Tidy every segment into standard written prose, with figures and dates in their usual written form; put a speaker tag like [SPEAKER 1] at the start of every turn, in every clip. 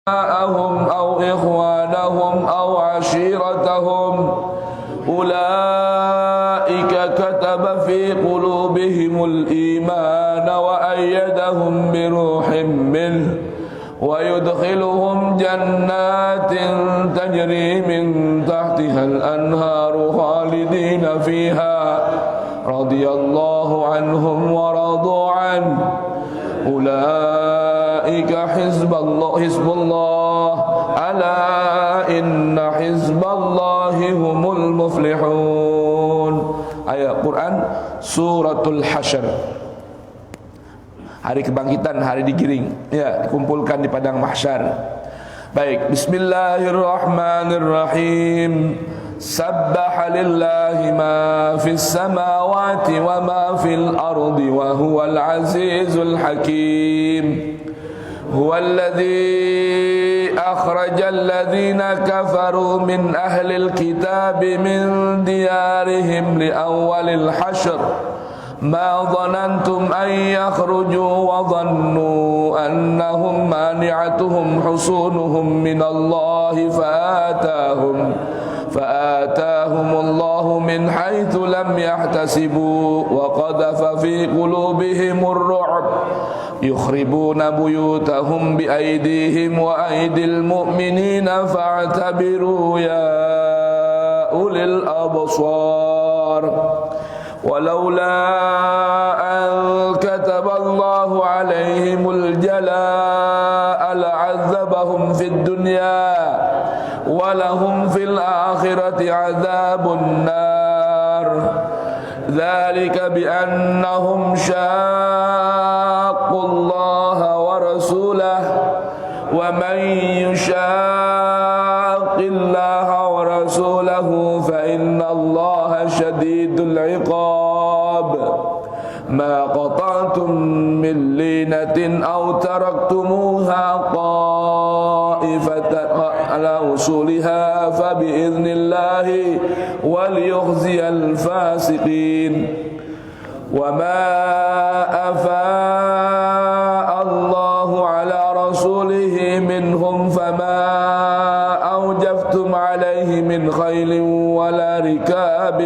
[SPEAKER 1] أبناءهم أو إخوانهم أو عشيرتهم أولئك كتب في قلوبهم الإيمان وأيدهم بروح منه ويدخلهم جنات تجري من تحتها الأنهار خالدين فيها رضي الله عنهم ورضوا عنه أولئك حزب الله ألا إن حزب الله هم المفلحون. Ayat Quran Suratul Hasyr. Hari kebangkitan, hari digiring, ya, dikumpulkan di padang mahsyar. Baik, bismillahirrahmanirrahim. Sabbaha lillahi ma fis samawati wa ma fil ardi wa huwal azizul hakim. Huwallazi akhrajal ladzina kafaru min ahlil kitab min diyarihim li awwalil hashr. ما ظننتم أن يخرجوا وظنوا أنهم مانعتهم حصونهم من الله فآتاهم الله من حيث لم يحتسبوا وقذف في قلوبهم الرعب يخربون بيوتهم بأيديهم وأيدي المؤمنين فاعتبروا يا أولي الأبصار. ولولا أن كتب الله عليهم الجلاء لعذبهم في الدنيا ولهم في الآخرة عذاب النار ذلك بأنهم شاقوا الله ورسوله ومن يشاق الله ورسوله فإن الله شديد العقاب. ما قطعتم من لينة أو تركتموها قائفة على أصولها فبإذن الله وليخزي الفاسقين. وما أفاء الله على رسوله منهم فما أوجفتم عليه من خيل ولا ركاب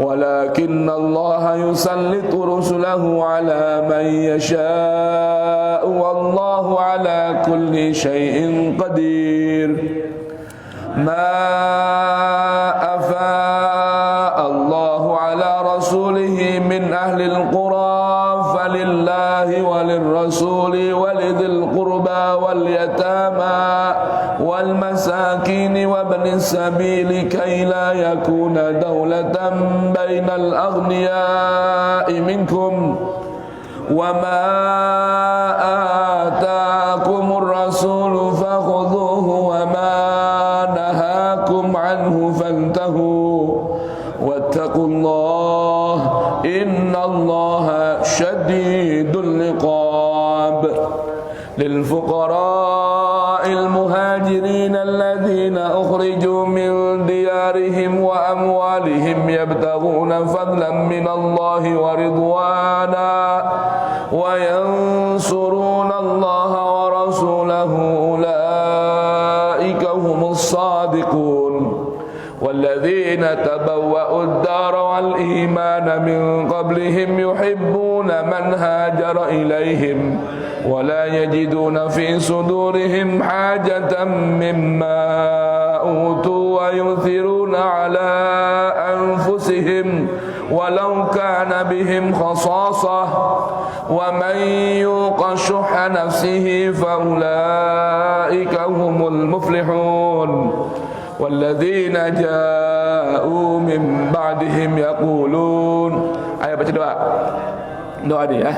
[SPEAKER 1] ولكن الله يسلط رسله على من يشاء والله على كل شيء قدير. ما أفاء الله على رسوله من أهل القرى فلله وللرسول ولذي القربى واليتامى والمساكين وابن السبيل كي لا يكون دولة بين الأغنياء منكم وما آتاكم الرسول فخذوه وما نهاكم عنه فانتهوا واتقوا الله إن الله شديد العقاب. للفقراء المهاجرين الذين أخرجوا من ديارهم وأموالهم يبتغون فضلا من الله ورضوانا وينصرون الله ورسوله أولئك هم الصادقون. والذين تبوأوا الدار والإيمان من قبلهم يحبون من هاجر إليهم ولا يجدون في صدورهم حاجة مما أوتوا ويؤثرون على أنفسهم ولو كان بهم خصاصة ومن يوق شح نفسه فأولئك هم المفلحون. والذين جاءوا من بعدهم يقولون. Ayo baca doa ni ya.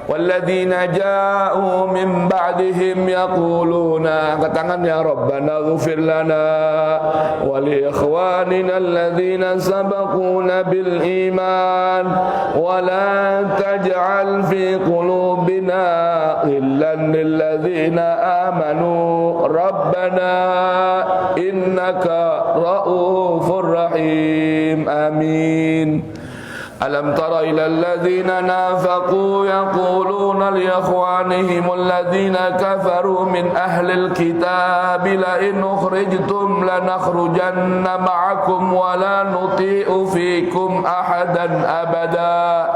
[SPEAKER 1] Walladzina ja'u min ba'dihim yaquluna, angkat tangan ya Rabbana ighfir lana wa li ikhwanina alladzina sabaquna bil iman wa la taj'al fi qulubina ghillan lil ladzina amanu Rabbana innaka ra'ufur rahim. Amin. ألم تر إلى الذين نافقوا يقولون لإخوانهم الذين كفروا من أهل الكتاب لئن أخرجتم لنخرجن معكم ولا نطيع فيكم أحدا أبدا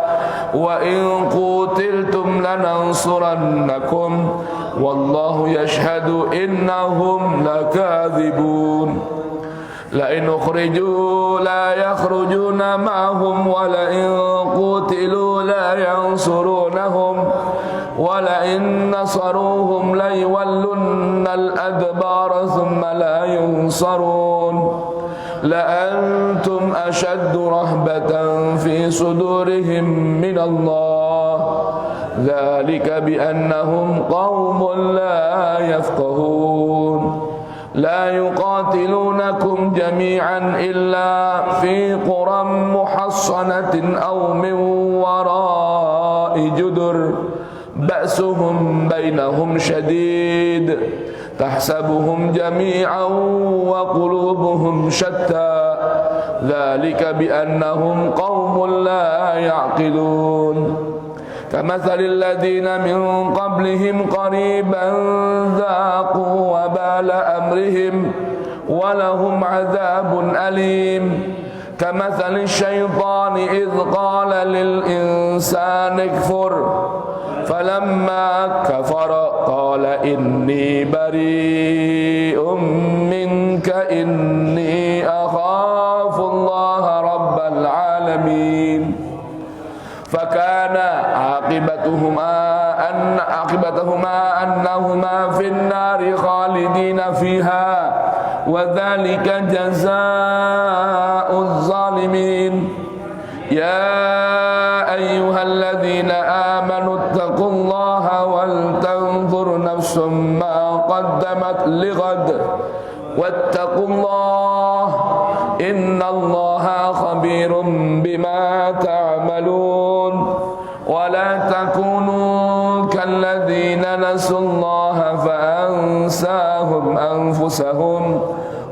[SPEAKER 1] وإن قتلتم لننصرنكم والله يشهد إنهم لكاذبون لئن أخرجوا لا يخرجون معهم ولئن قتلوا لا ينصرونهم ولئن نصروهم ليولن الأدبار ثم لا ينصرون لأنتم أشد رهبة في صدورهم من الله ذلك بأنهم قوم لا يفقهون لا يقاتلونكم جميعا إلا في قرى محصنة أو من وراء جدر بأسهم بينهم شديد تحسبهم جميعا وقلوبهم شتى ذلك بأنهم قوم لا يعقلون كمثل الذين من قبلهم قريبا ذاقوا وبال أمرهم ولهم عذاب أليم كمثل الشيطان إذ قال للإنسان اكفر فلما كفر قال إني بريء منك إني أخاف الله رب العالمين فكان عاقبتهما أنهما في النار خالدين فيها وذلك جزاء الظالمين يا أيها الذين آمنوا اتقوا الله ولتنظر نفس ما قدمت لغد واتقوا الله إن الله خبير بما تعملون ولا تكونوا كالذين نسوا الله فأنساهم أنفسهم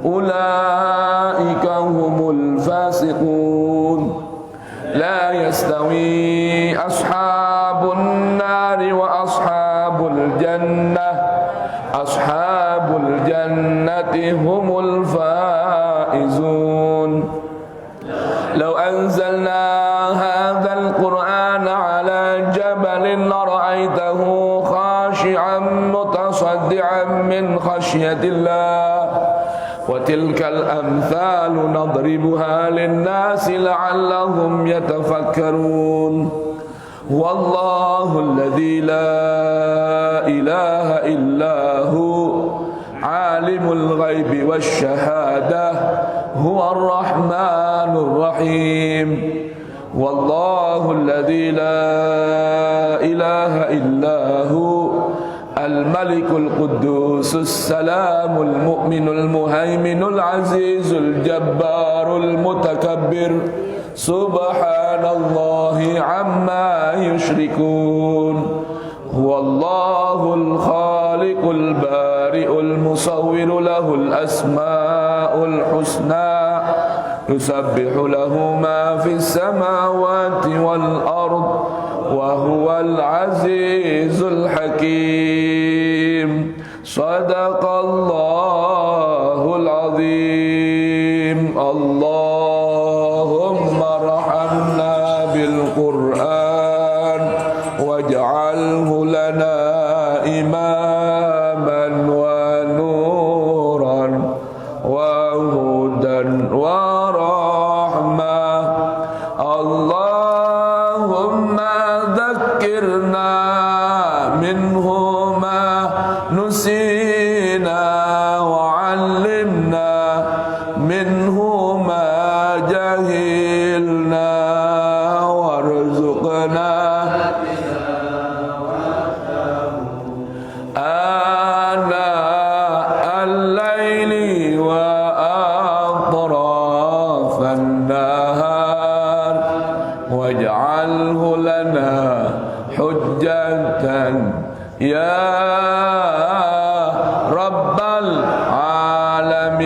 [SPEAKER 1] أولئك هم الفاسقون لا يستوي أصحاب النار وأصحاب الجنة أصحاب الجنة هم الفائزون لو أنزلنا هذا القرآن على جبل لرأيته خاشعا متصدعا من خشية الله وتلك الأمثال نضربها للناس لعلهم يتفكرون والله الذي لا إله إلا هو عالم الغيب والشهادة هو الرحمن الرحيم والله الذي لا إله إلا هو الملك القدوس السلام المؤمن المهيمن العزيز الجبار المتكبر سبحان الله عما يشركون هو الله الخالق البارئ المصور له الأسماء الحسنى يسبح له ما في السماوات والأرض وهو العزيز الحكيم صدق الله العظيم اللهم ارحمنا بالقرآن واجعله لنا إماما ونورا وهدى ورحمة اللهم ذكرنا منه ما نسينا وعلمنا منه ما جهلنا وارزقنا آناء الليل وأطراف النهار واجعله لنا حجة يا رب العالمين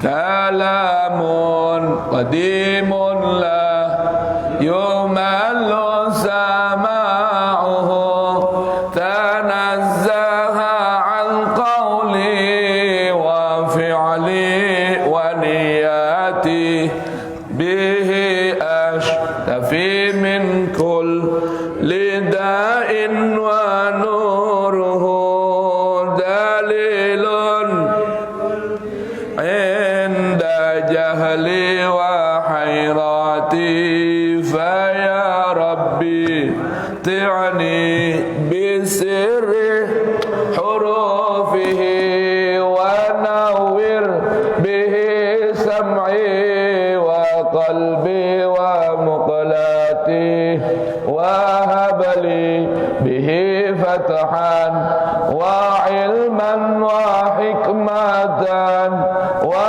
[SPEAKER 1] كلام قديم yumallu sama'uhu tanazzaha an qawli wa fi'li wa niyati bihi ashtafi min kulli da'in wa nuruhu dalilun inda jahli wa hayrati fa ya rabbi ti'ni bisirri hurufihi wa nawwir bihi sam'i wa qalbi wa muqlati wa habli bihi fatahan wa ilman wa hikmatan wa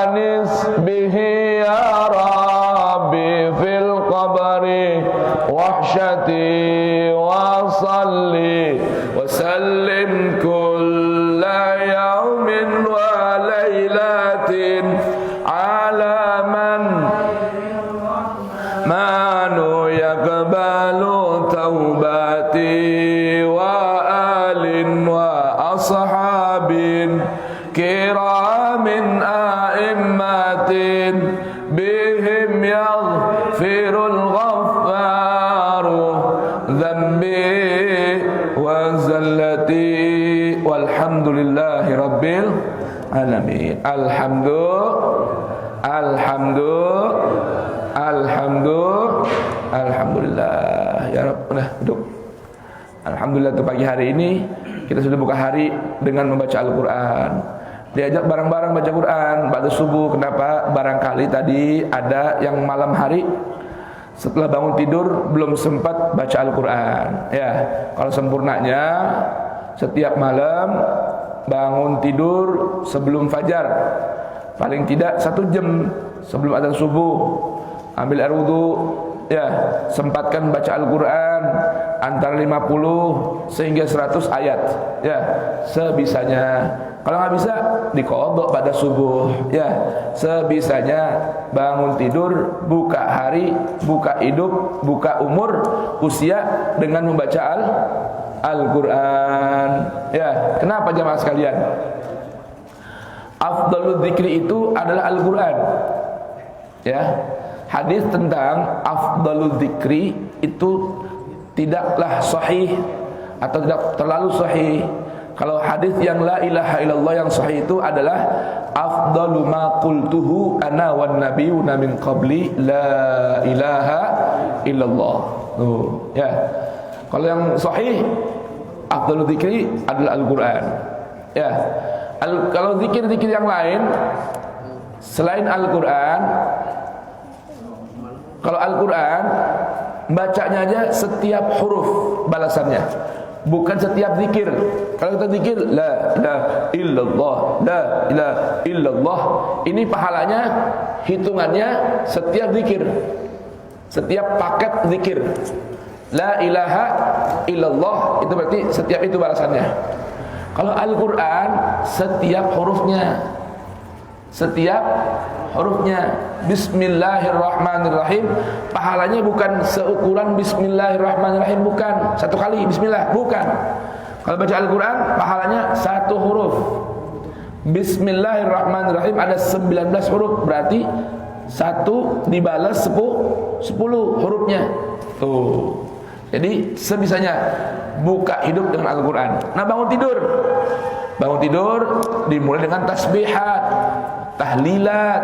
[SPEAKER 1] anis bihi ya rabbi fil qabri wahsyati wa salli wa sallim kulla yawmin wa laylatin ala man manu yaqbalu taubati wa alin wa ashabin kiramin a'immatin bihim yaghfirul ghaffaru dhanbi wa zallati walhamdulillahi rabbil alamin. Alhamdulillah ya Rabb. Udah duduk. Alhamdulillah untuk pagi hari ini kita sudah buka hari dengan membaca Al-Quran. Diajak bareng-bareng baca Quran pada subuh. Kenapa? Barangkali tadi ada yang malam hari setelah bangun tidur belum sempat baca Al-Quran. Ya, kalau sempurnanya setiap malam bangun tidur sebelum fajar, paling tidak 1 jam sebelum adzan subuh, ambil air wudu, ya, sempatkan baca Al-Quran antara 50 sehingga 100 ayat, ya, sebisanya. Kalau nggak bisa, diqadha pada subuh, ya, sebisanya. Bangun tidur, buka hari, buka hidup, buka umur, usia dengan membaca Al-Quran. Ya, kenapa jamaah sekalian? Afdalul dzikri itu adalah Al-Quran. Ya, hadis tentang afdalul dzikri itu tidaklah sahih atau tidak terlalu sahih. Kalau hadis yang la ilaha illallah yang sahih itu adalah afdalu ma qultuhu ana wan nabiyuna min qabli la ilaha illallah. Tuh, ya. Kalau yang sahih afdalul dzikri adalah Al-Quran. Ya. Kalau zikir-zikir yang lain selain Al-Quran, kalau Al-Quran bacanya aja setiap huruf balasannya, bukan setiap zikir. Kalau kita zikir la ilaha illallah, la ilaha illallah, ini pahalanya hitungannya setiap zikir, setiap paket zikir. La ilaha illallah itu berarti setiap itu balasannya. Kalau Al-Quran setiap hurufnya, setiap hurufnya. Bismillahirrahmanirrahim, pahalanya bukan seukuran Bismillahirrahmanirrahim, bukan satu kali Bismillah, bukan. Kalau baca Al-Quran pahalanya satu huruf. Bismillahirrahmanirrahim ada 19 huruf, berarti satu dibalas 10 hurufnya. Tuh. Jadi sebisanya buka hidup dengan Al-Quran. Nah, bangun tidur dimulai dengan tasbihat, tahlilat.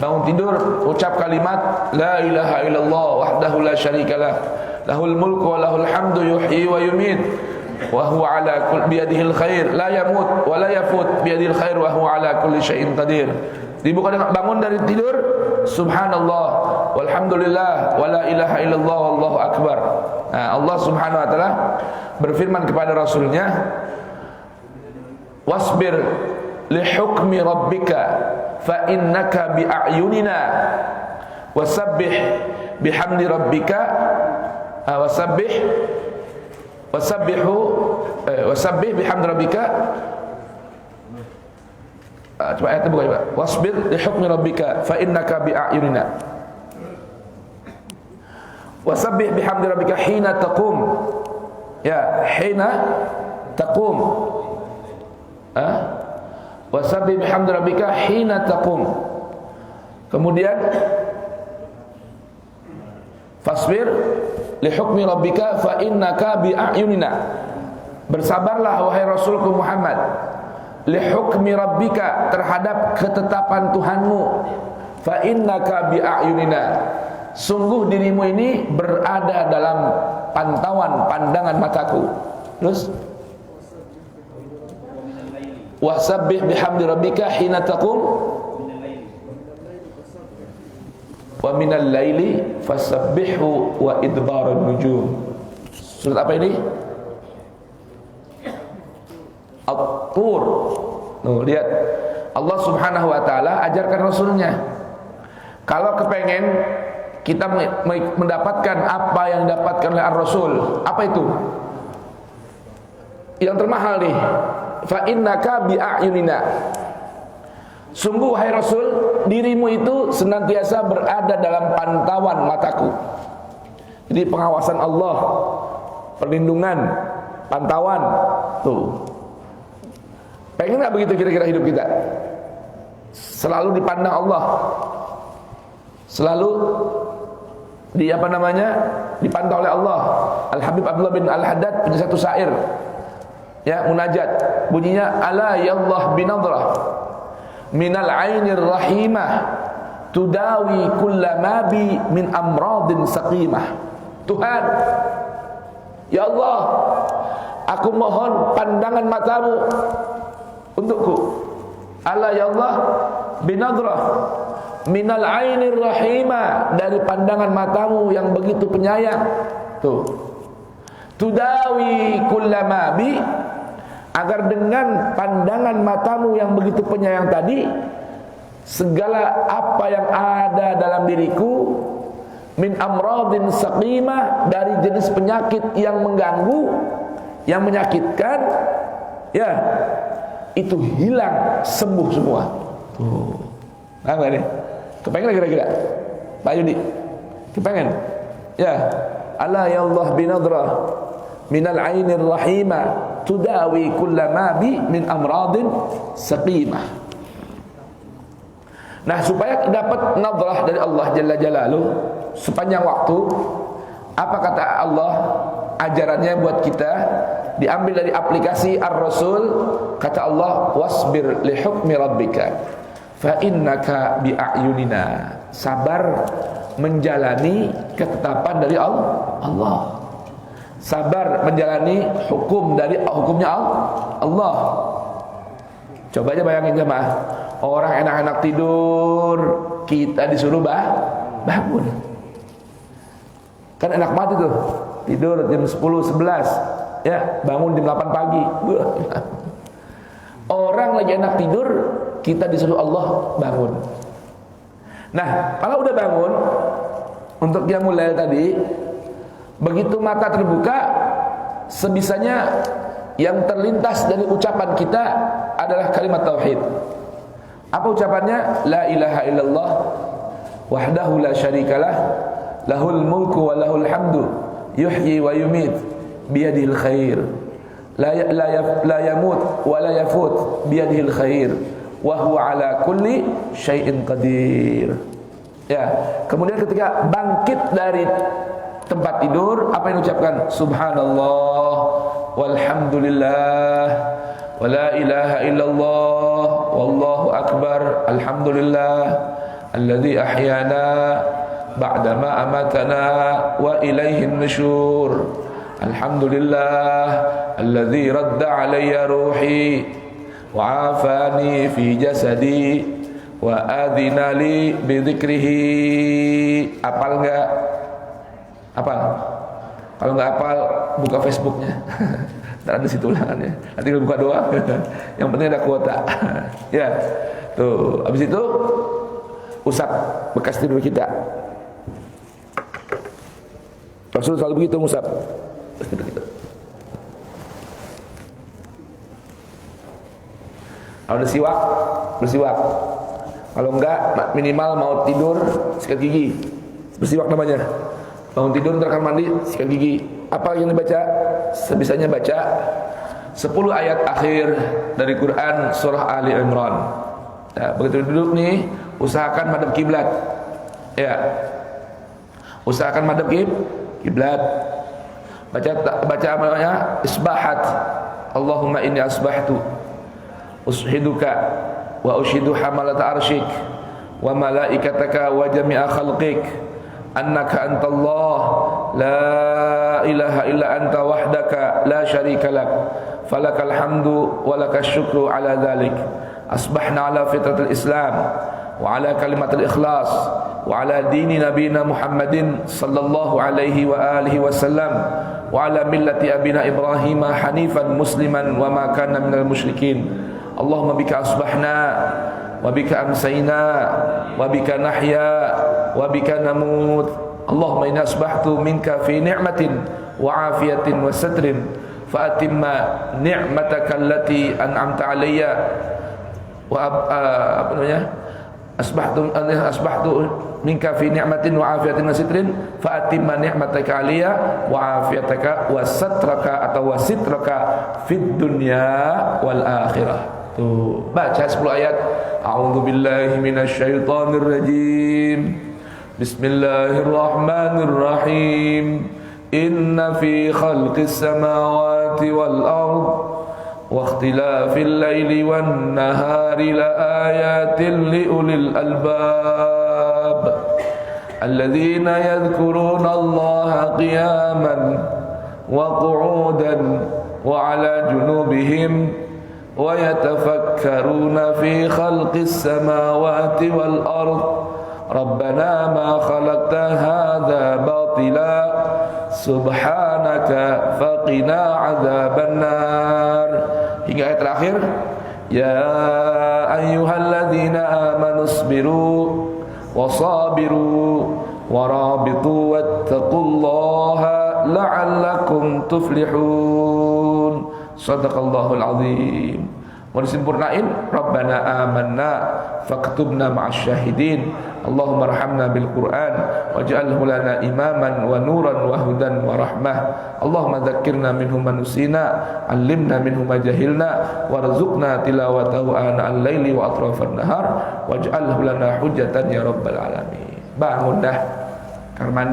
[SPEAKER 1] Bangun tidur ucap kalimat la ilaha illallah wahdahu la syarikalah, lahul mulku wa lahul hamdu yuhyi wa yumit wa huwa ala kulli biyadihil khair la yamut wa la yafut biyadihil khair wa huwa ala kulli syai'in qadir. Dibuka dengan bangun dari tidur subhanallah walhamdulillah wa la ilaha illallah wallahu akbar. Nah, Allah Subhanahu wa taala berfirman kepada Rasulnya, wasbir li hukmi rabbika fa innaka bi a'yunina wasabbih bihamdi rabbika wasabbih bihamdi rabbika. Coba ayatnya buka coba. Wasbir li hukmi rabbika fa innaka bi a'yunina. Wasabbih bihamdi rabbika hina taqum. Ya, hina taqum. Wasabbih bihamdi rabbika hina taqum. Kemudian fasbir li hukmi rabbika fa innaka bi a'yunina. Bersabarlah wahai Rasulku Muhammad, li hukmi rabbika, terhadap ketetapan Tuhanmu, fa innaka bi a'yunina, sungguh dirimu ini berada dalam pantauan pandangan mataku. Terus wasabbih bihamdi rabbika hina taqum wa minal laili fasabbihu wa idbaran nujum. Surat apa ini? At-Tur. Lihat, Allah Subhanahu wa taala ajarkan Rasulnya, kalau kepengen kita mendapatkan apa yang didapatkan oleh Ar-Rasul, apa itu? Yang termahal nih, fa innaka bi a'yunina. Sungguh wahai Rasul, dirimu itu senantiasa berada dalam pantauan mataku. Jadi pengawasan Allah, perlindungan, pantauan. Tuh. Pengen gak begitu kira-kira hidup kita? Selalu dipandang Allah, selalu dipantau oleh Allah. Al-Habib Abdullah bin Al-Haddad punya satu syair, ya, munajat, bunyinya ala yallah binadrah minal ainir rahimah tudawi kullama bi min amradin saqimah. Tuhan, ya Allah, aku mohon pandangan matamu untukku. Ala ya Allah binadrah minal ainir rahimah, dari pandangan matamu yang begitu penyayang. Tuh, tudawi kullama bi, agar dengan pandangan matamu yang begitu penyayang tadi, segala apa yang ada dalam diriku min amradin saqimah, dari jenis penyakit yang mengganggu, yang menyakitkan, ya, itu hilang, sembuh semua. Tuh, apa nih? Kepengen kira-kira Pak Yudi? Kepengen? Ya, ala ya Allah binadrah minal ainir rahimah tudawi kullama bi min amradin saqimah. Nah, supaya dapat nadrah dari Allah Jalla Jalaluh sepanjang waktu, apa kata Allah ajarannya buat kita? Diambil dari aplikasi Ar-Rasul. Kata Allah, wasbir li hukmi rabbika fa innaka bi a'yunina. Sabar menjalani ketetapan dari Allah. Sabar menjalani hukum dari hukumnya Allah. Coba aja bayangin jemaah, orang enak-enak tidur, kita disuruh bangun. Kan enak banget itu, tidur jam 10, 11, ya, bangun jam 8 pagi. Orang lagi enak tidur, kita disuruh Allah bangun. Nah, kalau udah bangun untuk qiyamul lail tadi, begitu mata terbuka, sebisanya yang terlintas dari ucapan kita adalah kalimat tauhid. Apa ucapannya? La ilaha illallah wahdahu la syarikalah, lahul mulku wa lahul hamdu, yuhyi wa yumit, biyadihil khair, la yamut wa la yafut, biyadihil khair, wa huwa ala kulli syai'in qadir. Ya, kemudian ketika bangkit dari tempat tidur, apa yang diucapkan? Subhanallah walhamdulillah wa la ilaha illallah wallahu akbar, alhamdulillah alladzi ahyana ba'dama amatana wa ilaihin nusyur, alhamdulillah alladzi radda alayya ruhi wa afani fi jasadi wa adina li bi dzikrihi. Apal enggak? Apal? Kalau enggak apal, buka Facebooknya. Ntar ada situ ulangannya. Nanti kalau buka doa, yang penting ada kuota. Ya, tuh. Habis itu usap bekas tidur kita. Rasul selalu begitu ngusap bekas tidur kita. Kalau ada siwak, bersiwak. Kalau enggak, minimal mau tidur sikat gigi, bersiwak namanya. Bangun tidur, ntar kamar mandi, sikat gigi. Apa yang dibaca? Sebisanya baca 10 ayat akhir dari Quran surah Ali Imran. Nah, begitu duduk nih, usahakan madhab kiblat. Ya. Usahakan madhab kiblat. Baca apa namanya? Isbahat. Allahumma inni asbahtu ushiduka wa ushidu hamalata arsyik wa malaikataka wa jami'a khalqik annaka antallah la ilaha illa anta wahdaka la syarika lak falakal hamdu wa lakas syukru ala dhalik asbahna ala fitratil islam wa ala kalimatil ikhlas wa ala dini nabina Muhammadin sallallahu alaihi wa alihi wasallam wa ala millati abina Ibrahim hanifan musliman wa ma kana minal musyrikin. Allahumma bika asbahna wa bika amsayna wa bika nahya wa bika namut. Allahumma inna asbahtu minka fi ni'matin wa afiyatin wa satrin fa atimma ni'mataka allati an'amta alayya wa apa namanya? Asbahtu minka fi ni'matin wa afiyatin wa sitrin fa atimma ni'mataka alayya wa afiyataka wa satraka atau wa sitraka fid dunya wal akhirah. Tuh, baca 10 ayat. A'udzu billahi minasy syaithanir rajim. Bismillahirrahmanirrahim. Inna fi khalqis samawati wal ard wa ikhtilafil laili wan nahari la ayatin liulil albab alladzina yadhkuruna Allaha qiyaman wa qu'udan wa 'ala junubihim wa yatafakkaruna fi khalqis samawati wal ard rabbana ma khalaqta hadza batila subhanaka faqina 'adzabannar. Hingga ayat terakhir, ya ayyuhalladzina amanu isbiru wasabiru warabitu wattaqullaha la'allakum tuflihun. Shadaqallahul azim. Mau disempurnain, Rabbana amanna faktubna ma'asy syahidin. Allahumma arhamna bil Qur'an waj'alhu lana imaman wa nuran wa hudan wa rahmah. Allahumma dzakkirna minhu ma nusina, 'allimna minhu ma jahilna, warzuqna tilawatahu ana al-laili wa atrafan nahar waj'alhu lana hujjatan ya rabbal alamin. Bangun dah, kamar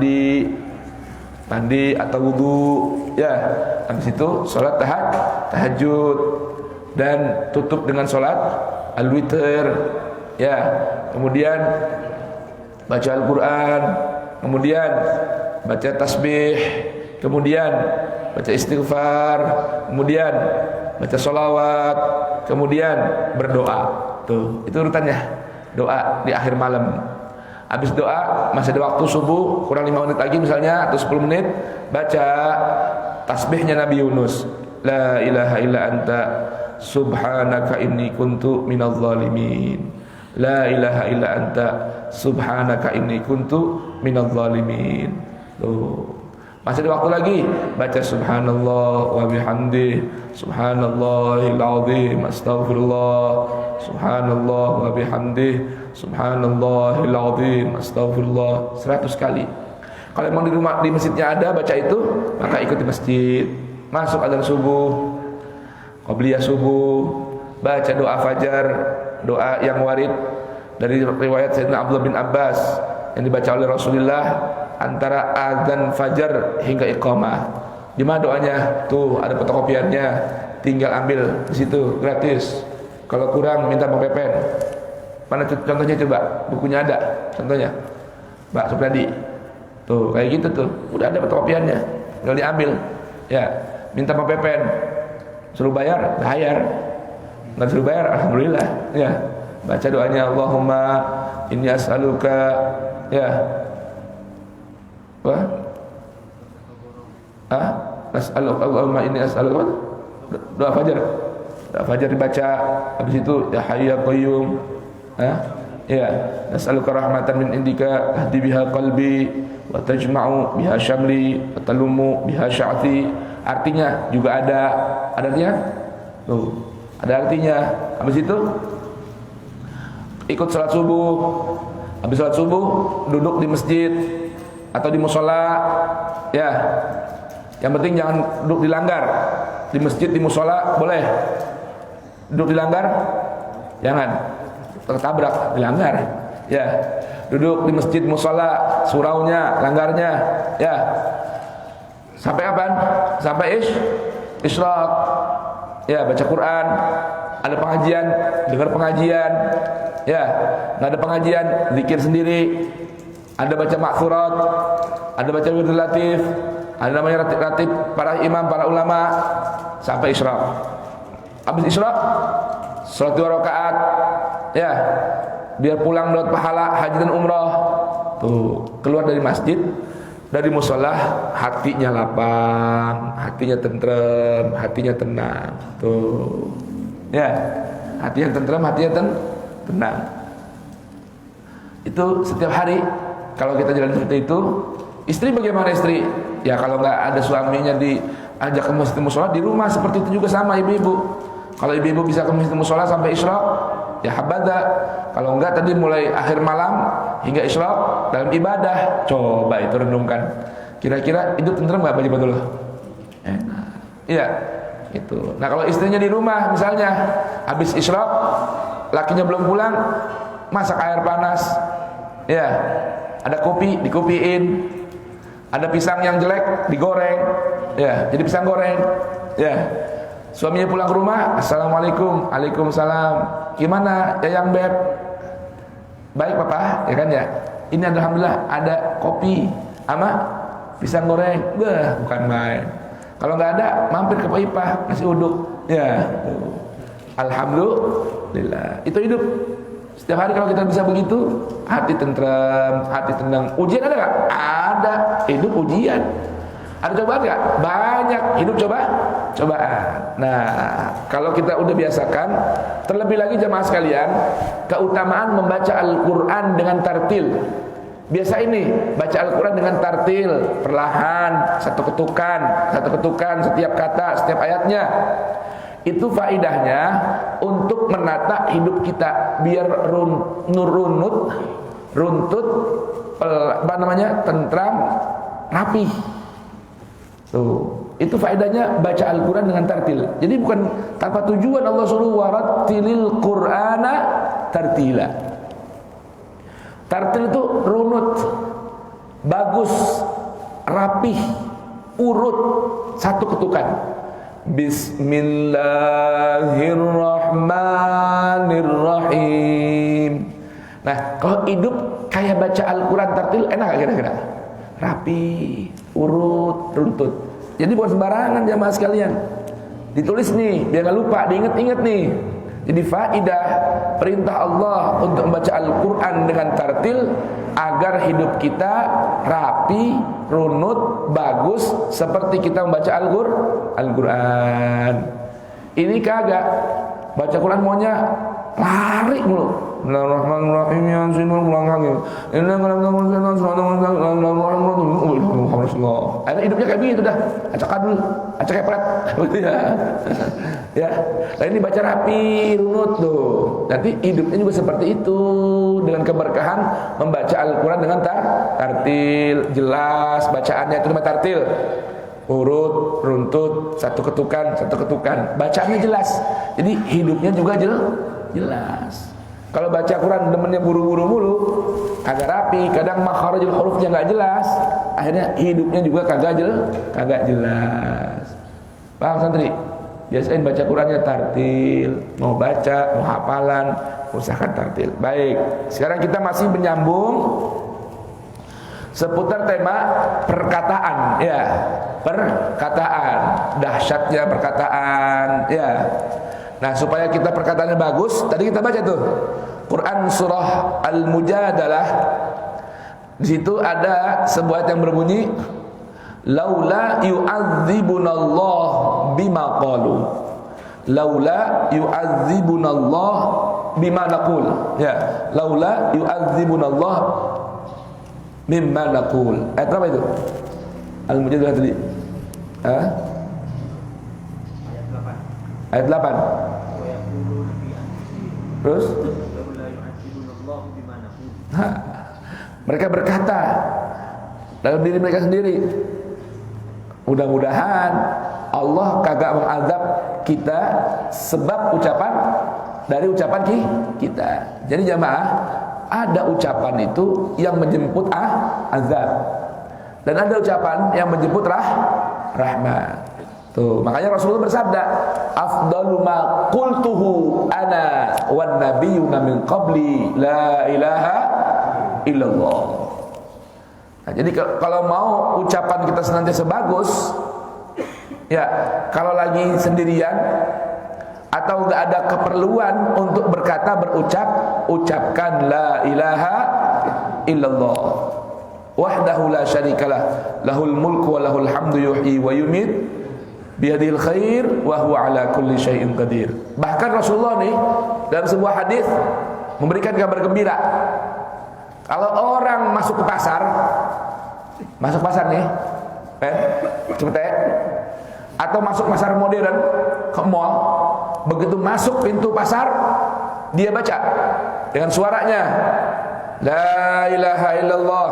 [SPEAKER 1] mandi atau wudu ya. Habis itu salat tahajud dan tutup dengan salat al-witr ya. Kemudian baca Al-Quran, kemudian baca tasbih, kemudian baca istighfar, kemudian baca sholawat, kemudian berdoa. Tuh, itu urutannya. Doa di akhir malam. Habis doa, masih ada waktu subuh, kurang 5 menit lagi misalnya, atau 10 menit, baca tasbihnya Nabi Yunus. La ilaha illa anta subhanaka inni kuntu minadh dhalimin. La ilaha illa anta subhanaka inni kuntu minadh dhalimin. Tuh. Masih ada waktu lagi, baca subhanallah wa bihamdi subhanallahil azim astaghfirullah subhanallah wa bihamdi subhanallahil azim astaghfirullah 100 kali. Kalau memang di rumah di masjidnya ada baca itu, maka ikut di masjid. Masuk adzan subuh, qabliyah subuh, baca doa fajar, doa yang warid dari riwayat Sayyidina Abdullah bin Abbas yang dibaca oleh Rasulullah antara azan fajar hingga iqamah. Di mana doanya? Tuh ada fotokopiannya, tinggal ambil di situ gratis. Kalau kurang minta Bang Pepen. Mana contohnya coba? Bukunya ada contohnya. Mbak Supriyadi. Tuh kayak gitu tuh. Udah ada fotokopiannya. Tinggal diambil. Ya, minta Bang Pepen. Suruh bayar, bayar. Nggak suruh bayar, alhamdulillah. Ya, baca doanya Allahumma inni as'aluka ya. Apa? Nas'aluka Allahumma inni as'aluka. Doa fajar. Doa fajar dibaca. Habis itu ya hayyu ya qayyum. Ya, nas'aluka rahmatan min indika tahdi biha qalbi wa tajma'u biha syamli wa talumu biha sya'thi. Artinya juga ada artinya. Tuh, ada artinya. Habis itu ikut salat subuh. Habis salat subuh duduk di masjid. atau di musola, ya. Yang penting jangan duduk dilanggar. Di masjid, di musola boleh. Duduk dilanggar, jangan. Tertabrak, dilanggar. Ya. Duduk di masjid, musola, suraunya, langgarnya, ya. Sampai kapan? Sampai isyraq. Ya, baca Quran. Ada pengajian, dengar pengajian. Ya, nggak ada pengajian, zikir sendiri. Ada baca maksurat, ada baca wirid latif, ada namanya ratib para imam, para ulama sampai isyraq. Habis isyraq, salat 2 rakaat. Ya, biar pulang mendapat pahala haji dan umrah. Tuh, keluar dari masjid, dari musola, hatinya lapang, hatinya tentrem, hatinya tenang. Tuh. Ya, hatinya tentrem, hatinya tenang. Itu setiap hari kalau kita jalan seperti itu. Istri bagaimana istri? Ya kalau nggak ada suaminya diajak ke masjid musola, di rumah seperti itu juga sama ibu-ibu. Kalau ibu-ibu bisa ke masjid musola sampai isyraq, ya habada. Kalau enggak tadi mulai akhir malam hingga isyraq dalam ibadah. Coba itu renungkan. Kira-kira itu tentrem nggak bagi betul? Iya, itu. Nah kalau istrinya di rumah misalnya habis isyraq, lakinya belum pulang, masak air panas, ya, ada kopi dikopiin, ada pisang yang jelek digoreng, ya, jadi pisang goreng, ya. Suaminya pulang ke rumah, assalamualaikum, waalaikumsalam, gimana ya yang beb? Baik papa, ya kan ya. Ini alhamdulillah ada kopi sama pisang goreng, bukan main. Kalau nggak ada, mampir ke Pak Ipah nasi uduk, ya. Alhamdulillah, itu hidup. Setiap hari kalau kita bisa begitu, hati tentrem, hati tenang. Ujian ada nggak? Ada. Hidup ujian. Ada cobaan nggak? Banyak. Hidup cobaan. Nah, kalau kita udah biasakan, terlebih lagi jamaah sekalian, keutamaan membaca Al-Quran dengan tartil. Biasa ini, baca Al-Quran dengan tartil, perlahan, satu ketukan setiap kata, setiap ayatnya. Itu faidahnya untuk menata hidup kita biar runtut, tentram, rapi. Tuh, itu faedahnya baca Al-Quran dengan tartil. Jadi bukan tanpa tujuan Allah suruh warattilil Qur'ana tartila. Tartil itu runut, bagus, rapih, urut, satu ketukan. Bismillahirrahmanirrahim. Nah, kalau hidup kayak baca Al-Quran tartil, enak gak kira-kira? Rapi, urut, runtut. Jadi bukan sembarangan jamaah sekalian. Ditulis nih, biar gak lupa, diinget-inget nih. Jadi faidah perintah Allah untuk membaca Al-Quran dengan tartil agar hidup kita rapi, runut, bagus seperti kita membaca Al-Quran. Ini kagak baca Quran maunya lari mulu. Bismillahirrahmanirrahim. Akhirnya hidupnya kayak begitu dah. Acak adul, acak kepret. Ya. Nah ini baca rapi, runut tuh. Nanti hidupnya juga seperti itu dengan keberkahan membaca Al-Quran dengan tartil, jelas bacaannya itu namanya tartil. Urut, runtut, satu ketukan, bacaannya jelas. Jadi hidupnya juga jelas. Kalau baca Quran demennya buru-buru mulu, agak rapi, kadang makharijul hurufnya nggak jelas, akhirnya hidupnya juga kagak jelas. Paham santri? Biasain baca Qurannya tartil, mau baca, mau hafalan, usahakan tartil. Baik, sekarang kita masih menyambung seputar tema perkataan, ya, perkataan, dahsyatnya perkataan, ya. Nah, supaya kita perkataannya bagus, tadi kita baca tuh Quran surah Al-Mujadalah. Di situ ada sebuah ayat yang berbunyi laula yu'adzibunallah bima qalu. Laula yu'adzibunallah bima naqul. Ya, laula yu'adzibunallah mimma naqul. Ayat apa itu? Al-Mujadalah tadi. Ayat 8. Terus mereka berkata, dalam diri mereka sendiri. Mudah-mudahan Allah kagak mengazab kita sebab ucapan dari ucapan kita. Jadi jamaah, ada ucapan itu yang menjemput azab, dan ada ucapan yang menjemput rahmat. Tuh, makanya Rasulullah bersabda, afdalu ma qultuhu ana wan nabiyyuna min qabli la ilaha illallah. Nah, jadi kalau mau ucapan kita senantiasa bagus, ya, kalau lagi sendirian atau nggak ada keperluan untuk ucapkan la ilaha illallah. Wahdahu la syarikalah, lahul mulku wa lahul hamdu yuhyi wa yumit biyadil khair wa huwa ala kulli syai'in qadir. Bahkan Rasulullah nih dalam sebuah hadis memberikan kabar gembira. Kalau orang masuk pasar nih, cepet, atau masuk pasar modern ke mall, begitu masuk pintu pasar dia baca dengan suaranya, la ilaha illallah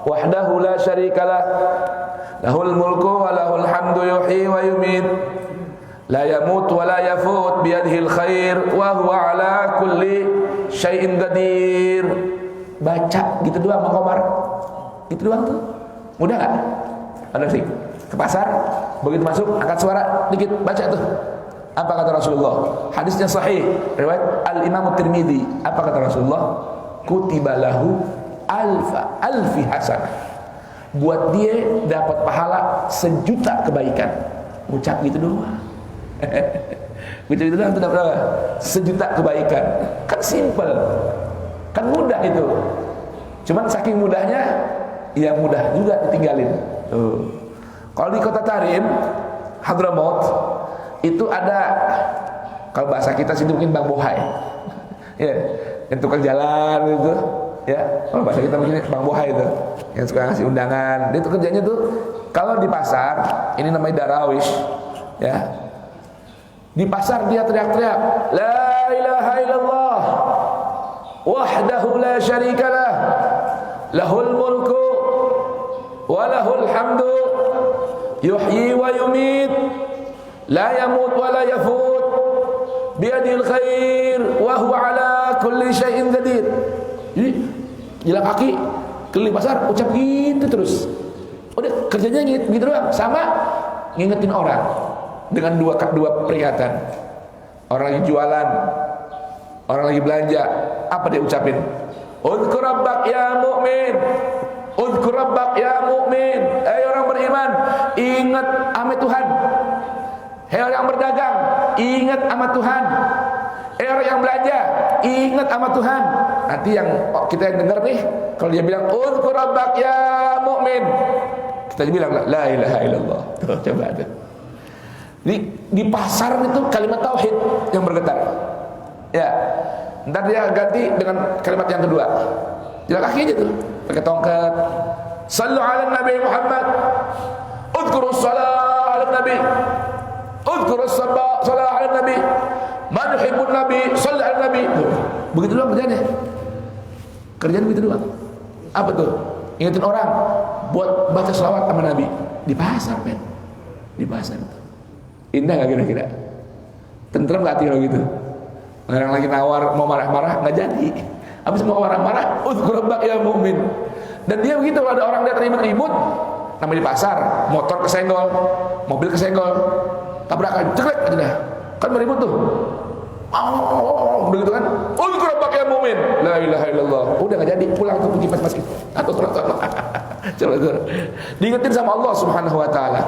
[SPEAKER 1] wahdahu la syarikalah, lahul mulku wa lahul hamdu yuhyi wa yumit, la yamut wa la yafut biyadihil khair wa huwa ala kulli syai'in qadir. Baca gitu doang Bang Komar, gitu doang tuh, mudah gak? Ada sih ke pasar, begitu masuk angkat suara dikit, baca tuh. Apa kata Rasulullah? Hadisnya sahih, riwayat Al-Imam Tirmidzi. Apa kata Rasulullah? Kutiba lahu alfi hasanah. Buat dia dapat pahala 1.000.000 kebaikan. Ucap gitu doang. Ucap gitu doang tuh dapat 1.000.000 kebaikan. Kan simple, kan mudah itu. Cuman saking mudahnya, ya mudah juga ditinggalin. Tuh. Kalau di kota Tarim, Hadramaut, itu ada, kalau bahasa kita sih mungkin Bang Bohai, ya, yang tukang jalan gitu, ya. Kalau bahasa kita mungkin Bang Bohai itu, yang suka ngasih undangan. Dia tuh kerjanya tuh, kalau di pasar, ini namanya Darawish, ya. Di pasar dia teriak-teriak, la ilaha illallah, wahdahu la syarikalah, lahul mulku, wa lahul hamdu, yuhyi wa yumit, la yamut wa la yafut, biyadil khair wa huwa ala kulli syai'in qadir. Jadi jalan kaki keliling pasar ucap gitu terus. Udah kerjanya gitu doang, sama ngingetin orang dengan dua peringatan. Orang lagi jualan, orang lagi belanja, apa dia ucapin? Udhkur rabbak ya mu'min, udhkur rabbak ya mu'min. Orang beriman, ingat sama Tuhan. Orang yang berdagang, ingat sama Tuhan. Orang yang belanja, ingat sama Tuhan. Nanti yang kita yang dengar nih, kalau dia bilang udhkur rabbak ya mu'min, kita bilang la ilaha illallah. Tuh, coba ada. Di pasar itu kalimat tauhid yang bergetar. Ya. Ntar dia ganti dengan kalimat yang kedua. Jalan kaki aja tuh, pakai tongkat. Sallu ala Nabi Muhammad. Udhkurus salat ala Nabi. Udhkurus salat ala Nabi. Man yuhibbun Nabi, salli ala Nabi. Begitu doang kerjanya. Kerjaan begitu doang. Apa tuh? Ingetin orang buat baca selawat sama Nabi di pasar, men. Di pasar itu. Indah gak kira-kira? Tentrem gak hati kalau gitu? Orang lagi nawar mau marah-marah nggak jadi. Habis mau marah-marah, udhkur rabbak ya mu'min. Dan dia begitu, kalau ada orang lihat ribut-ribut, namanya di pasar, motor kesenggol, mobil kesenggol, tabrakan, ceklek aja dah. Kan beribut tuh. Begitu kan? Udhkur rabbak ya mu'min. La ilaha illallah. Udah nggak jadi, pulang tuh pergi pas-pas itu. Atau coba diingetin sama Allah Subhanahu wa taala.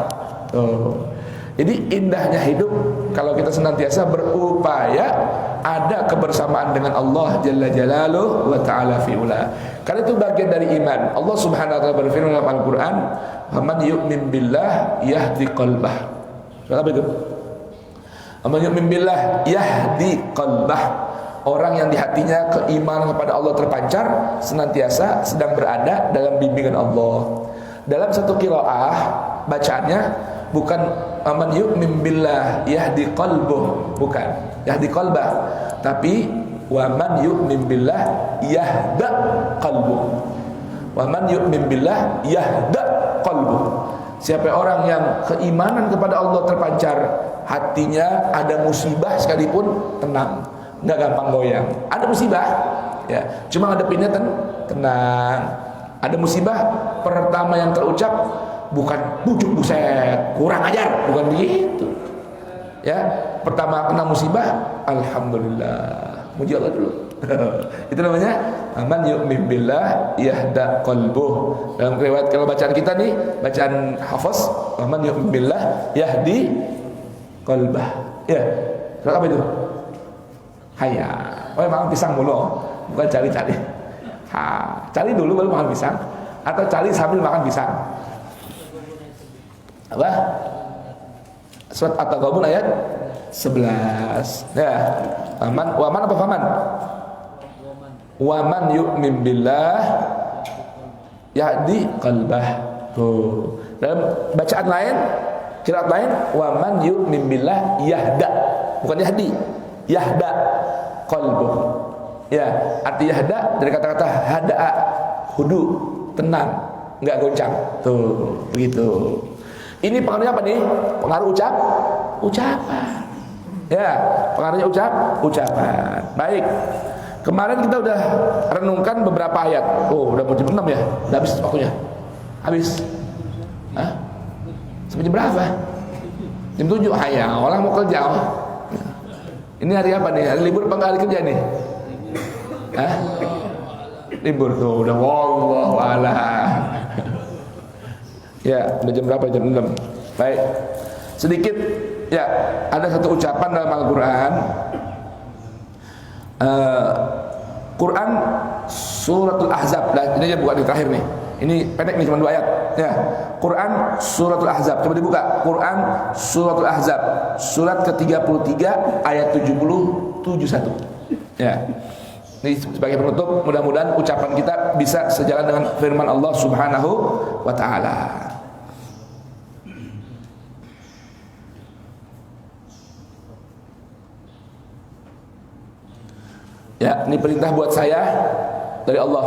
[SPEAKER 1] Jadi indahnya hidup kalau kita senantiasa berupaya ada kebersamaan dengan Allah Jalla Jalaluhu wa ta'ala fi'ula. Karena itu bagian dari iman. Allah Subhanahu wa ta'ala berfirman dalam Al-Quran, "Faman yu'min billah yahdi qalbah." Apa itu? "Faman yu'min billah yahdi qalbah." Orang yang di hatinya keimanan kepada Allah terpancar, senantiasa sedang berada dalam bimbingan Allah. Dalam satu qiraah bacaannya bukan aman yu'min billah yahdi qalbuh, bukan yahdi qalbah, tapi wa man yu'min billah yahda qalbuh. Wa man yu'min billah yahda qalbuh. Siapa orang yang keimanan kepada Allah terpancar hatinya, ada musibah sekalipun tenang, enggak gampang goyang. Ada musibah, ya, cuma ngadepinnya tenang. Ada musibah pertama yang terucap bukan bujuk buset, kurang ajar, bukan begitu. Ya, pertama kena musibah, alhamdulillah, muji Allah dulu. Itu namanya man yu'min billah yahda qalbuh. Dalam riwayat kalau bacaan kita nih, bacaan hafaz, man yu'min billah yahdi qalbah. Ya. Surat apa itu? Haya. Oh, makan pisang mulu, bukan cari-cari. Cari dulu baru makan pisang, atau cari sambil makan pisang. Apa? Surat At-Taghabun ayat 11. Ya. Waman apa faman? Waman yu'min billah yahdi qalbah. Tuh. Dalam bacaan lain, qiraat lain, waman yu'min billah yahda, bukan yahdi, yahda qalbuh. Ya, arti yahda dari kata-kata hada'a, hudu, tenang, enggak goncang. Tuh, begitu. Ini pengaruhnya apa nih? Pengaruh ucapan. Ya, pengaruhnya ucapan. Baik. Kemarin kita udah renungkan beberapa ayat. Oh, udah mau jam 6 ya? Udah habis waktunya? Habis? Hah? Sampai jam berapa? Jam 7? Ya, orang mau kerja. Oh. Ini hari apa nih? Hari libur apa enggak hari kerja nih? Hah? Libur tuh, udah wallahu a'lam. Ya, udah jam berapa? Jam 6. Baik. Sedikit ya, ada satu ucapan dalam Al-Qur'an. Quran Suratul Ahzab. Nah, ini aja buka di terakhir nih. Ini pendek nih, cuma 2 ayat. Ya. Quran Suratul Ahzab. Coba dibuka. Quran Suratul Ahzab. Surat ke-33 ayat 70-71. Ya. Ini sebagai penutup, mudah-mudahan ucapan kita bisa sejalan dengan firman Allah Subhanahu wa taala. Ya, ini perintah buat saya dari Allah.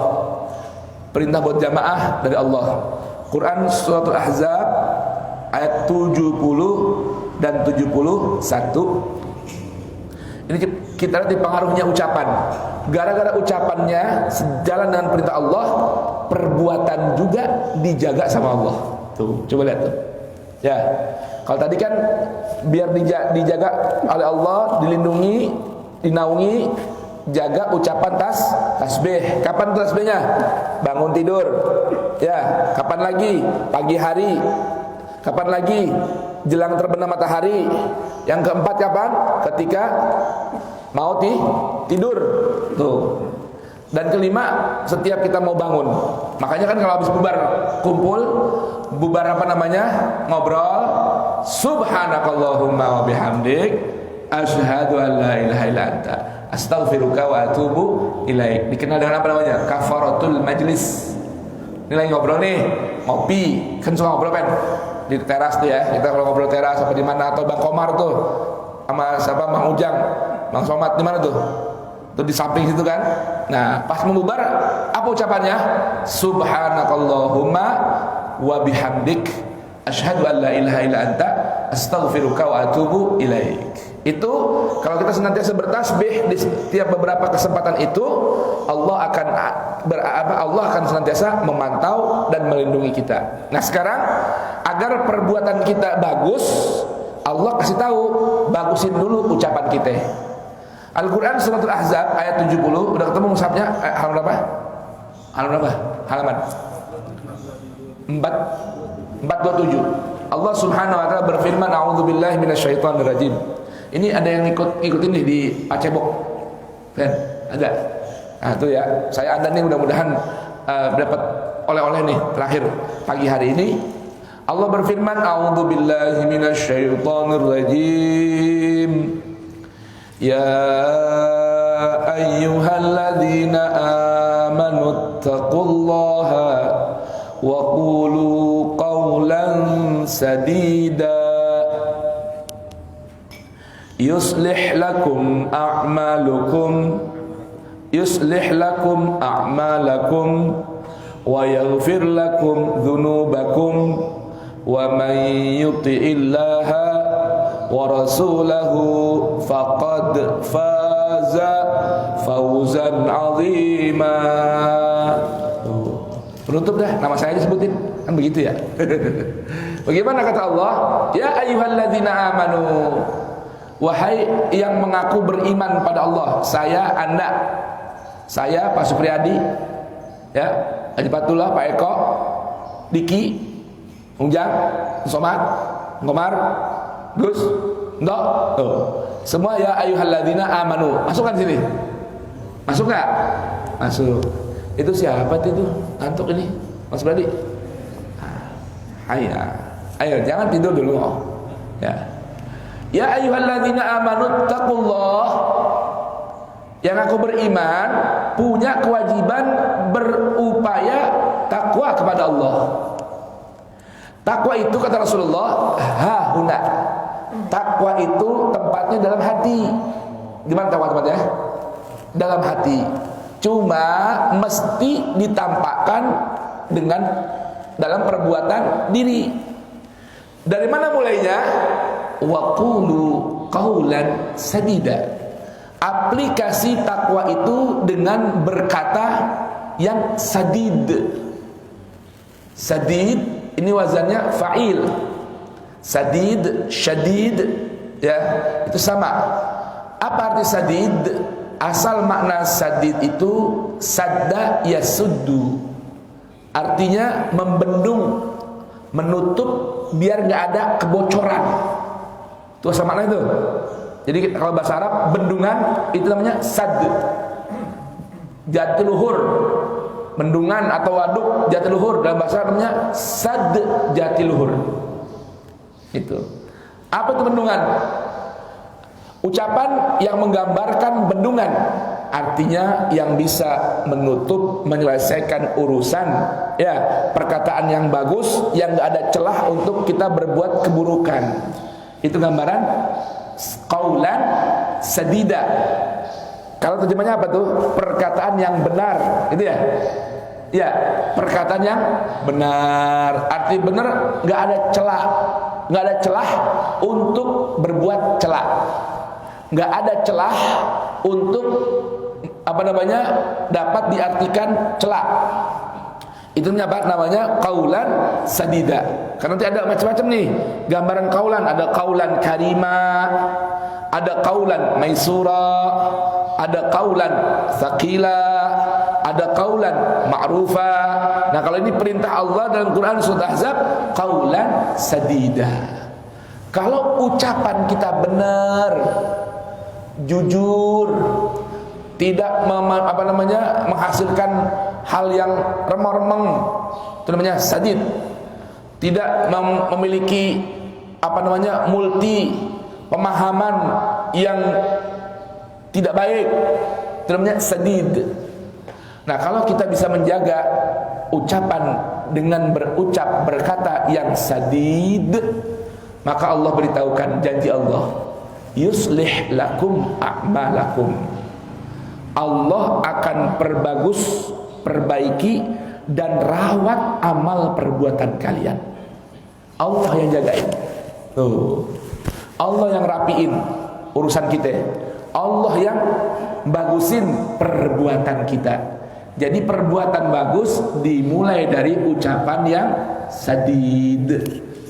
[SPEAKER 1] Perintah buat jamaah dari Allah. Quran Suratul Ahzab ayat 70 dan 71. Ini kita lihat di pengaruhnya ucapan. Gara-gara ucapannya sejalan dengan perintah Allah, perbuatan juga dijaga sama Allah. Tuh, coba lihat tuh. Ya. Kalau tadi kan biar dijaga oleh Allah, dilindungi, dinaungi, jaga ucapan tasbih. Kapan tasbihnya? Bangun tidur. Ya, kapan lagi? Pagi hari. Kapan lagi? Jelang terbenam matahari. Yang keempat kapan? Ketika mau tidur. Tuh. Dan kelima, setiap kita mau bangun. Makanya kan kalau habis bubar kumpul, bubar apa namanya? Ngobrol. Subhanakallahumma wa bihamdik asyhadu an la ilaha illa anta astaghfiruka wa atubu ilaik. Dikenal dengan apa namanya? Kafaratul majlis. Ini lagi ngobrol nih, ngopi, kan suka ngobrol kan di teras tuh ya. Kita kalau ngobrol teras apa di mana, atau Bang Komar tuh sama siapa, Mang Ujang, Bang Somad, di mana tuh? Tuh di samping situ kan. Nah, pas membubar apa ucapannya? Subhanakallahumma wa bihamdik asyhadu an la ilaha illa anta astaghfiruka wa atubu ilaik. Itu kalau kita senantiasa bertasbih di setiap beberapa kesempatan itu, Allah akan senantiasa memantau dan melindungi kita. Nah, sekarang agar perbuatan kita bagus, Allah kasih tahu, bagusin dulu ucapan kita. Al-Quran Suratul Ahzab ayat 70. Udah ketemu mushafnya? Halaman berapa? Halaman 427. Allah Subhanahu wa taala berfirman, a'udzubillahi minasyaitonir rajim. Ini ada yang ikutin nih di Pacebok. Kan? Ada. Nah, itu ya. Saya Anda nih mudah-mudahan dapat oleh-oleh nih terakhir pagi hari ini. Allah berfirman, a'udzubillahi minasyaitonir rajim. Ya ayyuhalladzina amanu taqullaha wa qulu qawlan sadida yuslih lakum a'malakum wa yaghfir lakum dzunubakum wa may yuti'illaha wa rasulahu faqad faza fawzan 'azima. Penutup dah, nama saya disebutin, kan begitu ya. Bagaimana kata Allah? Ya ayyuhalladzina amanu, wahai yang mengaku beriman pada Allah. Saya, Anda, saya Pak Supriyadi, ya, Haji Patullah, Pak Eko, Diki, Ujang, Somad, Ngomar, Gus, Ndok, tuh. Semua ya ayyuhalladzina amanu. Masukkan sini. Masuk nggak? Masuk. Itu siapa itu? Ngantuk ini, Mas Bradi. Ayo, jangan tidur dulu. Ya. Ya ayyuhalladzina amanu taqullah. Yang aku beriman punya kewajiban berupaya takwa kepada Allah. Takwa itu kata Rasulullah, huna. Takwa itu tempatnya dalam hati. Di mana takwa tempatnya? Dalam hati. Cuma mesti ditampakkan dengan dalam perbuatan diri. Dari mana mulainya? Wa qulu qaulan sadida. Aplikasi takwa itu dengan berkata yang sadid. Sadid ini wazannya fa'il. Sadid, syadid, ya, itu sama. Apa arti sadid? Asal makna sadid itu sadda yasuddu. Artinya membendung, menutup biar nggak ada kebocoran. Itu asal makna itu. Jadi kalau bahasa Arab bendungan itu namanya sad. Jatiluhur, bendungan atau waduk jatiluhur dalam bahasa Arab namanya sad jatiluhur. Itu. Apa itu bendungan? Ucapan yang menggambarkan bendungan, artinya yang bisa menutup, menyelesaikan urusan, ya, perkataan yang bagus, yang gak ada celah untuk kita berbuat keburukan. Itu gambaran qaulan sadida. Kalau terjemahnya apa tuh? Perkataan yang benar, itu ya. Ya, perkataan yang benar. Arti benar, gak ada celah, gak ada celah untuk berbuat celah. Nggak ada celah untuk dapat diartikan celah. Itu namanya qaulan sadida. Karena nanti ada macam-macam nih gambaran qaulan. Ada qaulan karima, ada qaulan maisura, ada qaulan thaqila, ada qaulan ma'rufa. Nah, kalau ini perintah Allah dalam Quran surat Ahzab, qaulan sadida. Kalau ucapan kita benar, jujur, tidak menghasilkan hal yang remeng-remeng, itu namanya sadid. Tidak memiliki multi pemahaman yang tidak baik, itu namanya sadid. Nah, kalau kita bisa menjaga ucapan dengan berkata yang sadid, maka Allah beritahukan janji Allah, yuslih lakum a'malakum. Allah akan perbaiki dan rawat amal perbuatan kalian. Allah yang jagain. Tuh. Allah yang rapiin urusan kita. Allah yang bagusin perbuatan kita. Jadi perbuatan bagus dimulai dari ucapan yang sadid.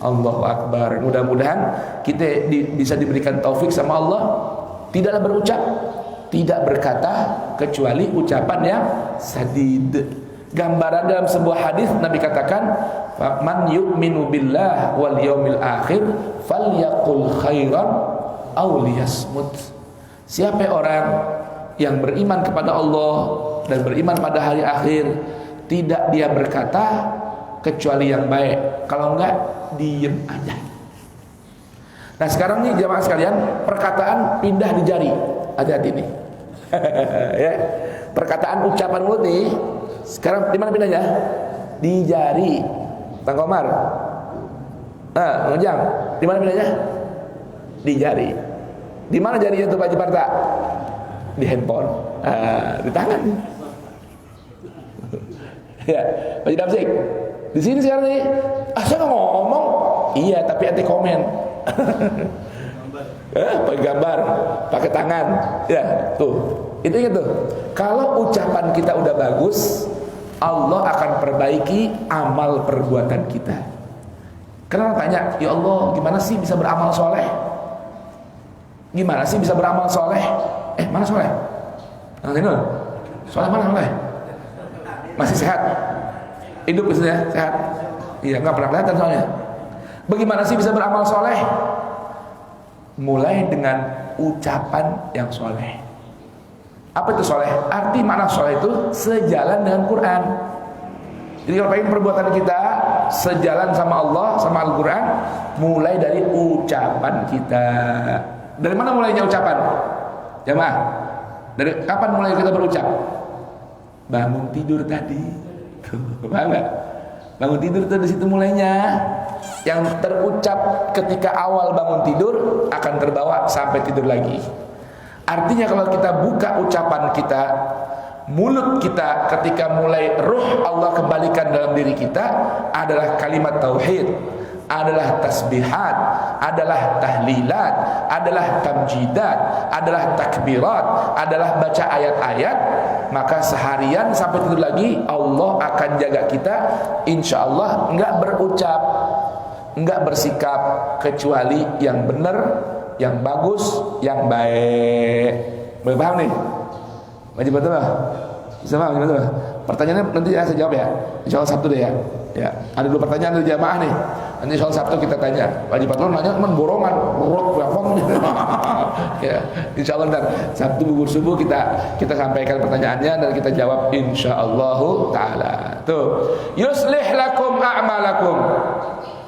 [SPEAKER 1] Allahu Akbar. Mudah-mudahan kita bisa diberikan taufik sama Allah, tidaklah berucap, tidak berkata kecuali ucapan yang sadid. Gambaran dalam sebuah hadis Nabi katakan, "Man yu'minu billah wal yaumil akhir falyaqul khairan aw liyasmut." Siapa orang yang beriman kepada Allah dan beriman pada hari akhir, tidak dia berkata kecuali yang baik. Kalau enggak, diem aja. Nah, sekarang nih jamaah sekalian, perkataan pindah di jari. Hati-hati nih. Ya. Perkataan ucapan mulut nih, sekarang di mana pindahnya? Di jari. Bang Komar. Ngejang. Di mana pindahnya? Di jari. Di mana jarinya tuh Pak Jiparta? Di handphone. Di tangan. Ya, Pak Damsik. Di sini sekarang nih, saya nggak ngomong. Iya, tapi anti komen. Pakai gambar, pakai tangan. Ya, tuh. Itu gitu. Kalau ucapan kita udah bagus, Allah akan perbaiki amal perbuatan kita. Karena tanya, ya Allah, gimana sih bisa beramal soleh? Gimana sih bisa beramal soleh? Mana soleh? Nggak soleh mana soleh? Masih sehat? Hidup maksudnya sehat? Iya, nggak pernah kelihatan soalnya. Bagaimana sih bisa beramal soleh? Mulai dengan ucapan yang soleh. Apa itu soleh? Arti makna soleh itu sejalan dengan Quran. Jadi kalau pengen perbuatan kita sejalan sama Allah, sama Al-Quran, mulai dari ucapan kita. Dari mana mulainya ucapan? Jamaah, dari kapan mulai kita berucap? Bangun tidur tadi. Paham gak? Bangun tidur itu di situ mulainya. Yang terucap ketika awal bangun tidur akan terbawa sampai tidur lagi. Artinya kalau kita buka ucapan kita, mulut kita ketika mulai ruh Allah kembalikan dalam diri kita adalah kalimat tauhid, adalah tasbihat, adalah tahlilat, adalah tamjidat, adalah takbirat, adalah baca ayat-ayat, maka seharian sampai tidur lagi Allah akan jaga kita, insya Allah enggak berucap, enggak bersikap kecuali yang benar, yang bagus, yang baik. Boleh paham nih? Wajib betul lah. Bisa paham betul lah. Pertanyaannya nanti ya saya jawab ya. Insya Allah Sabtu deh ya. Ya, ada 2 pertanyaan dari jamaah nih. Nanti insya Allah Sabtu kita tanya. Wajib betul nanya teman borongan, ya, insya Allah ntar Sabtu bubur subuh kita sampaikan pertanyaannya dan kita jawab insya Allah taala. Tuh, yuslih lakum a'malakum.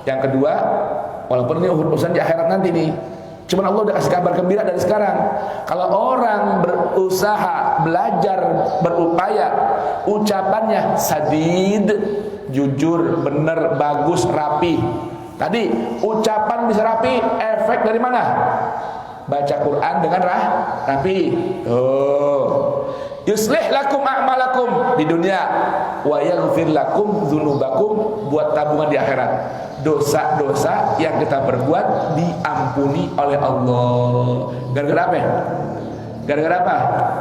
[SPEAKER 1] Yang kedua, walaupun ini urusan di akhirat nanti nih, cuman Allah udah kasih kabar gembira dari sekarang. Kalau orang berusaha, belajar, berupaya, ucapannya sadid, jujur, benar, bagus, rapi. Tadi ucapan bisa rapi, efek dari mana? Baca Quran dengan rapi. Yuslih lakum a'malakum di dunia, wa yaghfir lakum dzunubakum, buat tabungan di akhirat. Dosa-dosa yang kita perbuat diampuni oleh Allah. Gara-gara apa? Gara-gara apa?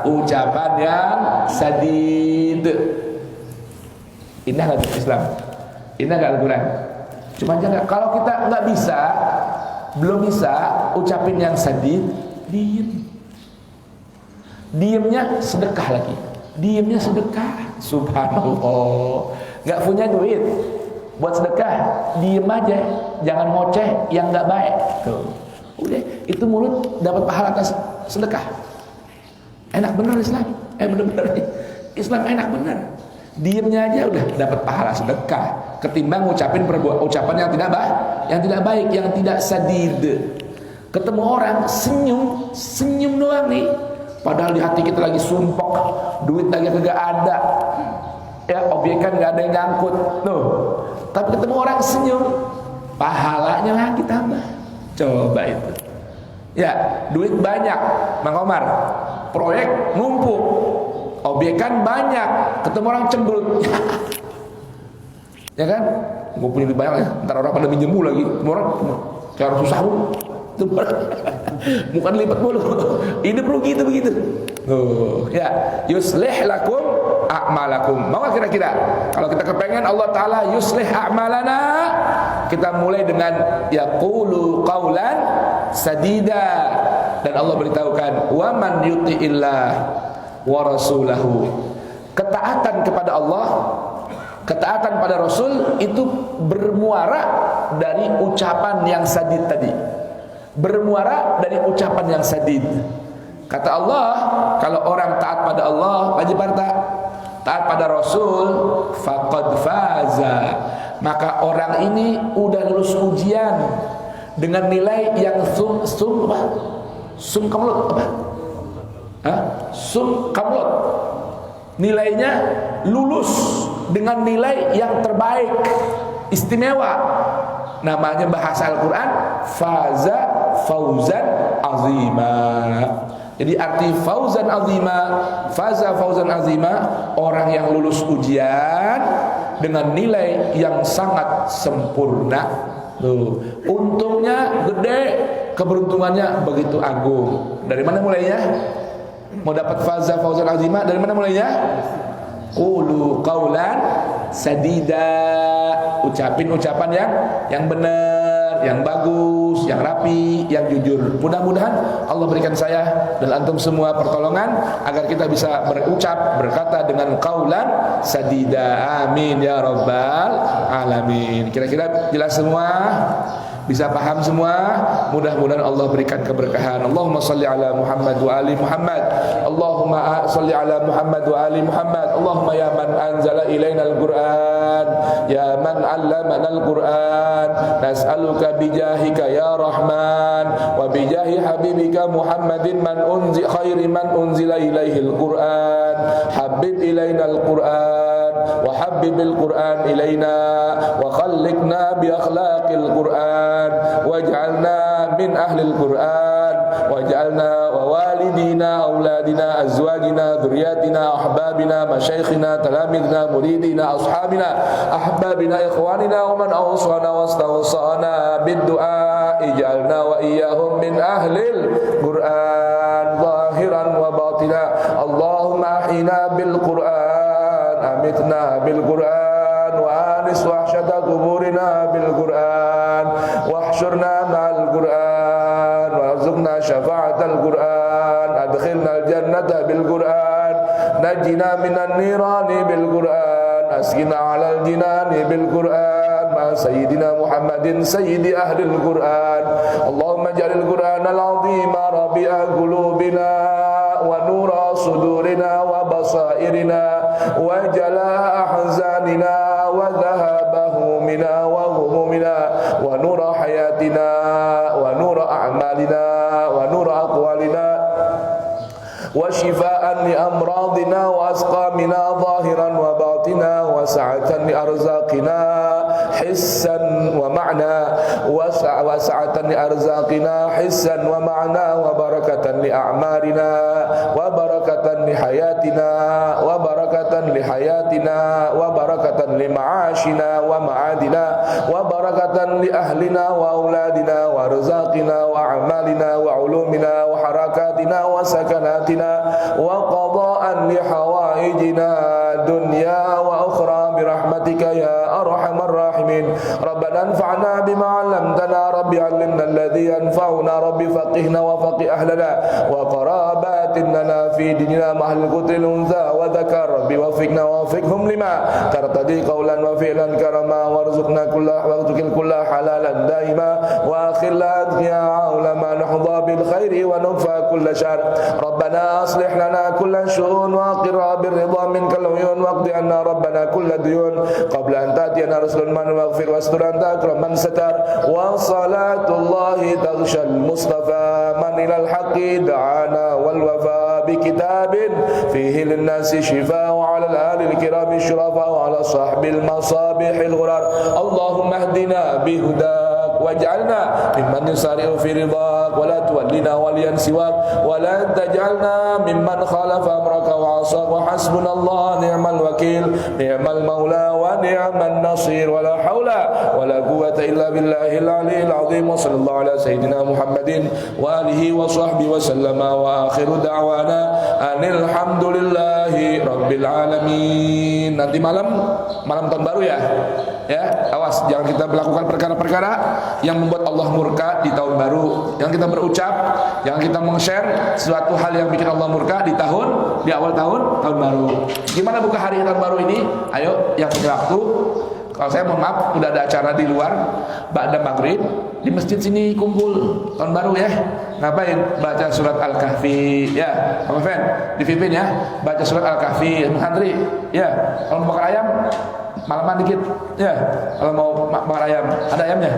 [SPEAKER 1] Ucapan yang sadid. Indah gak Islam? Indah gak Al-Quran? Cuma jangan, kalau kita nggak bisa, belum bisa ucapin yang sadid, diem. Diemnya sedekah lagi. Diemnya sedekah. Subhanallah. Nggak punya duit buat sedekah, diem aja, jangan ngoceh yang nggak baik. Tuh, udah, itu mulut dapat pahala atas sedekah. Enak bener Islam, bener-bener Islam enak bener. Diemnya aja udah dapat pahala sedekah, ketimbang ngucapin ucapan yang tidak baik, yang tidak sadid. Ketemu orang senyum doang nih, padahal di hati kita lagi sumpok, duit lagi kagak ada. Ya, obyekan nggak ada yang nyangkut, tuh. Tapi ketemu orang senyum, pahalanya lagi tambah. Coba itu. Ya, duit banyak, Mang Omar. Proyek numpuk, obyekan banyak, ketemu orang cemberut. Ya kan? Gue punya duit banyak ya, ntar orang pada minjem lagi. Orang cara susah bukan lipat mulu. Hidup lu gitu begitu. Ya, yuslih lakum a'malakum. Mau kira-kira kalau kita kepengen Allah Ta'ala yuslih a'malana, kita mulai dengan yaqulu qawlan sadida. Dan Allah beritahukan wa man yuti'illah wa rasulahu. Ketaatan kepada Allah, ketaatan pada Rasul itu bermuara dari ucapan yang sadid tadi. Bermuara dari ucapan yang sadid. Kata Allah, kalau orang taat pada Allah, wajib taat pada Rasul, faqad faza, maka orang ini udah lulus ujian dengan nilai yang sum kamlot. Nilainya lulus dengan nilai yang terbaik, istimewa. Namanya bahasa Al-Quran faza fauzan azima. Jadi arti fauzan azima, faza fauzan azima, orang yang lulus ujian dengan nilai yang sangat sempurna. Tuh, untungnya gede, keberuntungannya begitu agung. Dari mana mulainya? Mau dapat faza fauzan azima, dari mana mulainya? Qulu qaulan sadida, ucapin ucapan yang benar, yang bagus, yang rapi, yang jujur. Mudah-mudahan Allah berikan saya dan antum semua pertolongan agar kita bisa berucap, berkata dengan qaulan sadida. Amin ya rabbal alamin. Kira-kira jelas semua? Bisa paham semua? Mudah-mudahan Allah berikan keberkahan. Allahumma salli ala Muhammad wa ali Muhammad. Allahumma salli ala Muhammad wa ali Muhammad. Allahumma ya man anzala ilaina al-Qur'an, ya man 'allamana al-Qur'an, nas'aluka bijahika ya Rahman wa bijahi habibika Muhammadin man khairi man unzila ilaihi al-Qur'an. Habib ilaina al-Qur'an wa habbibil Qur'an ilaina wa khalliqna bi akhlaqil Qur'an waj'alna min ahlil Qur'an waj'alna wa walidina auladina azwajina dhurriyyatina ahbabina masyayikhina talamidna muridina ashabina ahbabina ikhwanina wa man awsana wastawsana bid-du'a ij'alna wa iyyahum min ahlil Qur'an zahiran wa batina. Allahumma ahyina bil Qur'an amitna bil Qur'an wa anis wahsyata kuburina bil Qur'an wahsyurna ma'al Qur'an warzuqna syafa'atal Qur'an adkhilna al-jannata bil Qur'an najina minan nirani bil Qur'an askina 'alal jinani bil Qur'an ma sayyidina Muhammadin sayyidi ahlil Qur'an. Allahumma ij'alil Qur'an al-'azima rabi'a qulubina wa nura sudurina wa basairina wa jala'a ahzanina wa dhahaba humina wa humumina wa nura hayatina wa nura a'malina wa nura aqwalina wa shifaan li amradina wa asqamina zahiran wa batina wa sa'atan li arzaqina hissan wa ma'na wa sa'atan li arzaqina hissan wa ma'na wa barakatan li a'marina wa barakatan li hayatina wa barakatan li hayatina wa barakatan li ma'ashina wa ma'adina wa barakatan li ahlina wa auladina wa rizaqina wa a'malina wa ulumina wa harakatina wa sakanatina wa qada'an li hawaijina dunya wa ukhra birahmatika ya arhamar rahimin. Rabbana anfa'na bima 'allamtana rabbi 'allimna alladhi yanfa'una rabbi faqihna wa faqih ahlana wa qarabatin lana fi dinina mahal qutil unza wa dhakar rabbi wafiqna wa wafiqhum lima tartadi qawlan wa fi'lan karama warzuqna kulla halalan daima wa akhillat ya ulama nahdha bil khairi wa nukfa kulla syar. Rabbana aslih lana kulla syu'un wa qira bir ridha minkal uyun waqdi anna rabbana kulla duyun qabla an ta'tiyana rasulun man waghfir wastur anta akram man satar wa salatullahi taghshal mustafa man ilal haqqi da'ana wal wafa bi kitabin fihi lin nasi shifa wa ala al ali al kirami syurafa wa ala sahbil masabihil ghurar. Allahumma hdina bihudak waj'alna mimman yusari'u fi ridhak wa la tuwallina waliyan siwak wa la taj'alna mimman khalafa amraka wa 'asak wa hasbunallahu ni'mal wakil ni'mal maula wa ni'man nasir wa la haula wa la quwwata illa billahil aliyyil azim. Wa sallallahu ala sayyidina Muhammadin wa alihi wa sahbihi wa sallama wa akhiru da'wana anil hamdulillahi rabbil alamin. Nanti malam tahun baru ya. Ya, awas jangan kita melakukan perkara-perkara yang membuat Allah murka di tahun baru. Yang kita berucap, jangan kita meng-share sesuatu hal yang bikin Allah murka di awal tahun baru. Gimana buka hari tahun baru ini? Ayo yang punya waktu. Kalau saya mohon maaf, udah ada acara di luar ba'da maghrib di masjid sini kumpul tahun baru ya. Ngapain? Baca surat Al-Kahfi ya. Apa Fen? Dipimpin ya. Baca surat Al-Kahfi santri ya. Kalau mau bakar ayam malaman dikit ya. Kalau mau bakar ayam, ada ayamnya?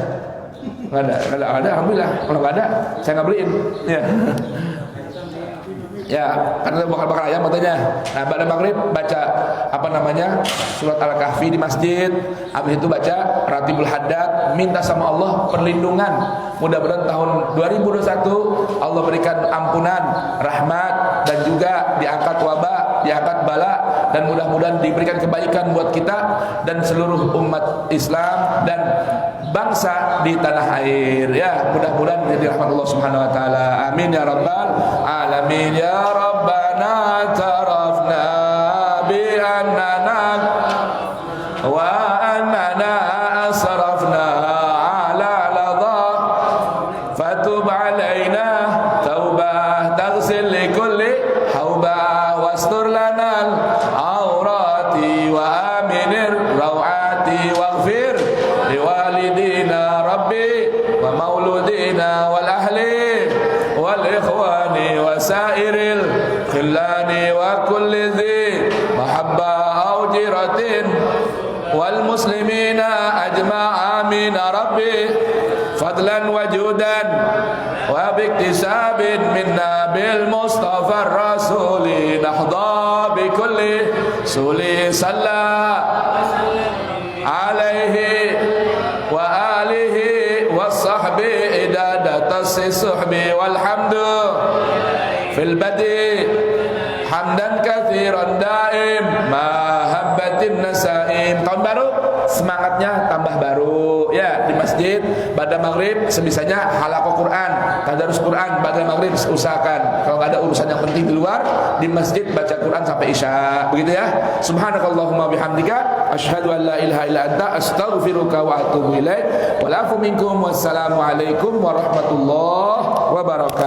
[SPEAKER 1] Enggak ada, alhamdulillah. Kalau enggak ada, saya enggak beliin ya. Ya, karena bakar ayam katanya. Nah, pada maghrib baca surat Al-Kahfi di masjid. Habis itu baca Ratibul Haddad, minta sama Allah perlindungan. Mudah-mudahan tahun 2021 Allah berikan ampunan, rahmat, dan juga diangkat wabah, diangkat bala, dan mudah-mudahan diberikan kebaikan buat kita dan seluruh umat Islam dan bangsa di tanah air. Ya, mudah-mudahan menjadi rahmat Allah Subhanahu wa taala. Amin ya rabbal alamin. Ya Rabbana tarafna bi annana wa annana asrafna ala ladha fatub alaina taubah taghsil li kulli haubah wastur lana aurati wa aminir rawati waghfir liwalidina rabbi wa mauludina wal ahli wal ikhwani wa sairil khillani wa kulli dhi mahabbah aw jiratin wal muslimina ajma'a amin rabbi fadlan wa judan wa biktisabin minna bil mustafa rasuli nahda bi kulli suli salla alaihi wa alihi wa sahbi idadatas suhbi walhamdu fil badi hamdan katsiran daim mahabbatin nasaim. Tahun baru semangatnya tambah baru ya, di masjid pada maghrib sebisanya halaqah Quran, tadarus Quran pada maghrib usahakan. Kalau nggak ada urusan yang penting di luar, di masjid baca Quran sampai isya, begitu ya. Subhanakallahumma bihamdika asyhadu an la ilaha illa anta astaghfiruka wa atubu ilaik. Wal afu minkum wassalamu alaikum warahmatullahi wabarakatuh.